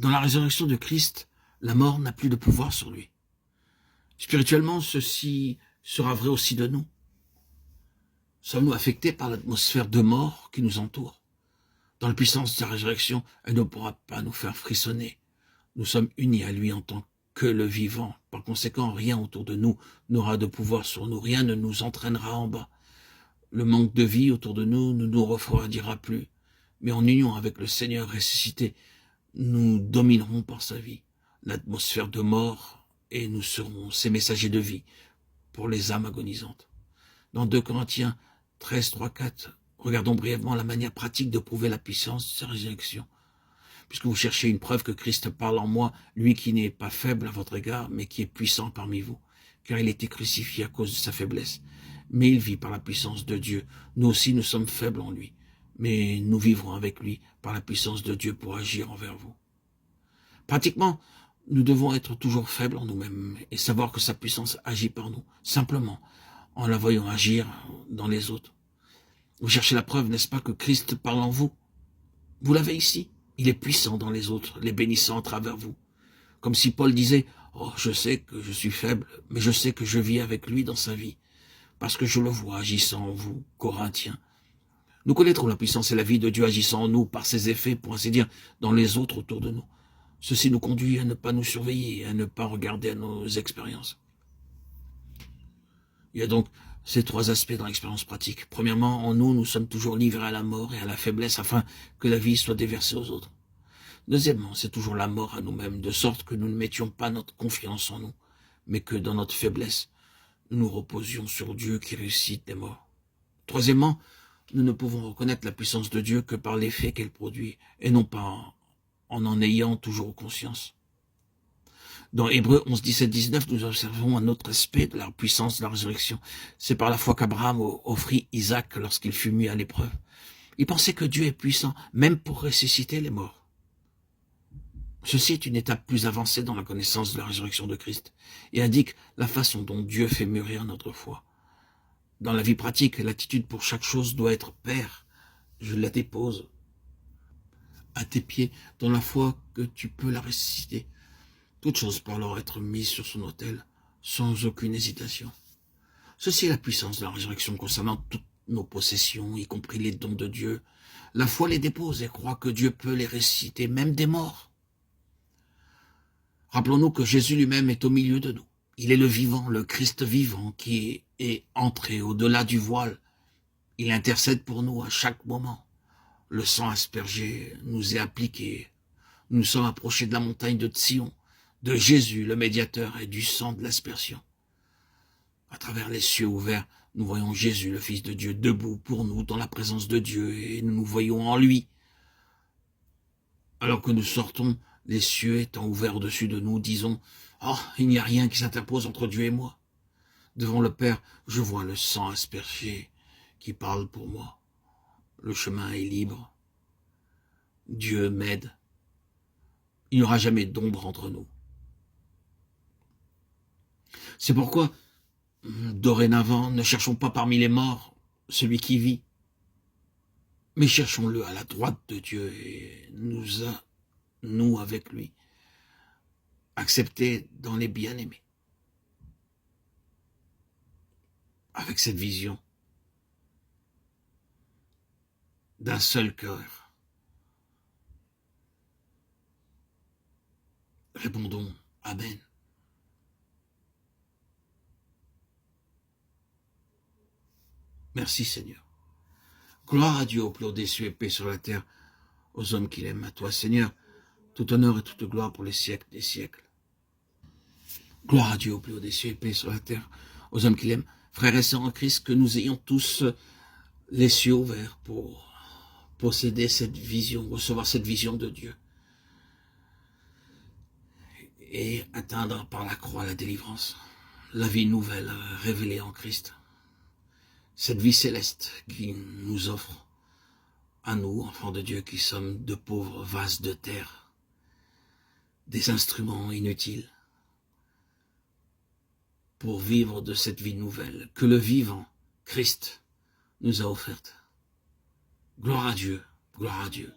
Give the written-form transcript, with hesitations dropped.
Dans la résurrection de Christ, la mort n'a plus de pouvoir sur lui. Spirituellement, ceci sera vrai aussi de nous. Sommes-nous affectés par l'atmosphère de mort qui nous entoure? Dans la puissance de la résurrection, elle ne pourra pas nous faire frissonner. Nous sommes unis à lui en tant que le vivant. Par conséquent, rien autour de nous n'aura de pouvoir sur nous. Rien ne nous entraînera en bas. Le manque de vie autour de nous ne nous refroidira plus. Mais en union avec le Seigneur ressuscité, nous dominerons par sa vie l'atmosphère de mort et nous serons ses messagers de vie pour les âmes agonisantes. Dans 2 Corinthiens 13, 3, 4, regardons brièvement la manière pratique de prouver la puissance de sa résurrection. Puisque vous cherchez une preuve que Christ parle en moi, lui qui n'est pas faible à votre égard, mais qui est puissant parmi vous, car il a été crucifié à cause de sa faiblesse. Mais il vit par la puissance de Dieu. Nous aussi, nous sommes faibles en lui, mais nous vivrons avec lui par la puissance de Dieu pour agir envers vous. Pratiquement, nous devons être toujours faibles en nous-mêmes et savoir que sa puissance agit par nous, simplement en la voyant agir dans les autres. Vous cherchez la preuve, n'est-ce pas, que Christ parle en vous? Vous l'avez ici. Il est puissant dans les autres, les bénissant à travers vous. Comme si Paul disait, « Oh, je sais que je suis faible, mais je sais que je vis avec lui dans sa vie, parce que je le vois agissant en vous, Corinthiens. » Nous connaîtrons la puissance et la vie de Dieu agissant en nous par ses effets, pour ainsi dire, dans les autres autour de nous. Ceci nous conduit à ne pas nous surveiller, à ne pas regarder à nos expériences. Il y a donc ces 3 aspects dans l'expérience pratique. Premièrement, en nous, nous sommes toujours livrés à la mort et à la faiblesse afin que la vie soit déversée aux autres. Deuxièmement, c'est toujours la mort à nous-mêmes, de sorte que nous ne mettions pas notre confiance en nous, mais que dans notre faiblesse, nous nous reposions sur Dieu qui ressuscite des morts. Troisièmement, nous ne pouvons reconnaître la puissance de Dieu que par l'effet qu'elle produit, et non pas en ayant toujours conscience. Dans Hébreux 11, 17, 19, nous observons un autre aspect de la puissance de la résurrection. C'est par la foi qu'Abraham offrit Isaac lorsqu'il fut mis à l'épreuve. Il pensait que Dieu est puissant, même pour ressusciter les morts. Ceci est une étape plus avancée dans la connaissance de la résurrection de Christ et indique la façon dont Dieu fait mûrir notre foi. Dans la vie pratique, l'attitude pour chaque chose doit être « Père, je la dépose à tes pieds dans la foi que tu peux la ressusciter. » Toute chose peut alors être mise sur son autel, sans aucune hésitation. Ceci est la puissance de la résurrection concernant toutes nos possessions, y compris les dons de Dieu. La foi les dépose et croit que Dieu peut les ressusciter, même des morts. Rappelons-nous que Jésus lui-même est au milieu de nous. Il est le vivant, le Christ vivant qui est entré au-delà du voile. Il intercède pour nous à chaque moment. Le sang aspergé nous est appliqué. Nous sommes approchés de la montagne de Sion, de Jésus, le médiateur, et du sang de l'aspersion. À travers les cieux ouverts, nous voyons Jésus, le Fils de Dieu, debout pour nous dans la présence de Dieu, et nous nous voyons en lui. Alors que nous sortons, les cieux étant ouverts au-dessus de nous, disons « Oh, il n'y a rien qui s'interpose entre Dieu et moi. » Devant le Père, je vois le sang aspergé qui parle pour moi. Le chemin est libre. Dieu m'aide. Il n'y aura jamais d'ombre entre nous. C'est pourquoi, dorénavant, ne cherchons pas parmi les morts celui qui vit, mais cherchons-le à la droite de Dieu et nous avec lui, acceptés dans les bien-aimés. Avec cette vision d'un seul cœur, répondons Amen. Merci Seigneur. Gloire à Dieu au plus haut des cieux et paix sur la terre, aux hommes qu'il aime. À toi Seigneur, tout honneur et toute gloire pour les siècles des siècles. Gloire à Dieu au plus haut des cieux et paix sur la terre, aux hommes qu'il aime. Frères et sœurs en Christ, que nous ayons tous les cieux ouverts pour posséder cette vision, recevoir cette vision de Dieu et atteindre par la croix la délivrance, la vie nouvelle révélée en Christ. Cette vie céleste qui nous offre à nous, enfants de Dieu, qui sommes de pauvres vases de terre, des instruments inutiles, pour vivre de cette vie nouvelle que le vivant, Christ, nous a offerte. Gloire à Dieu, gloire à Dieu.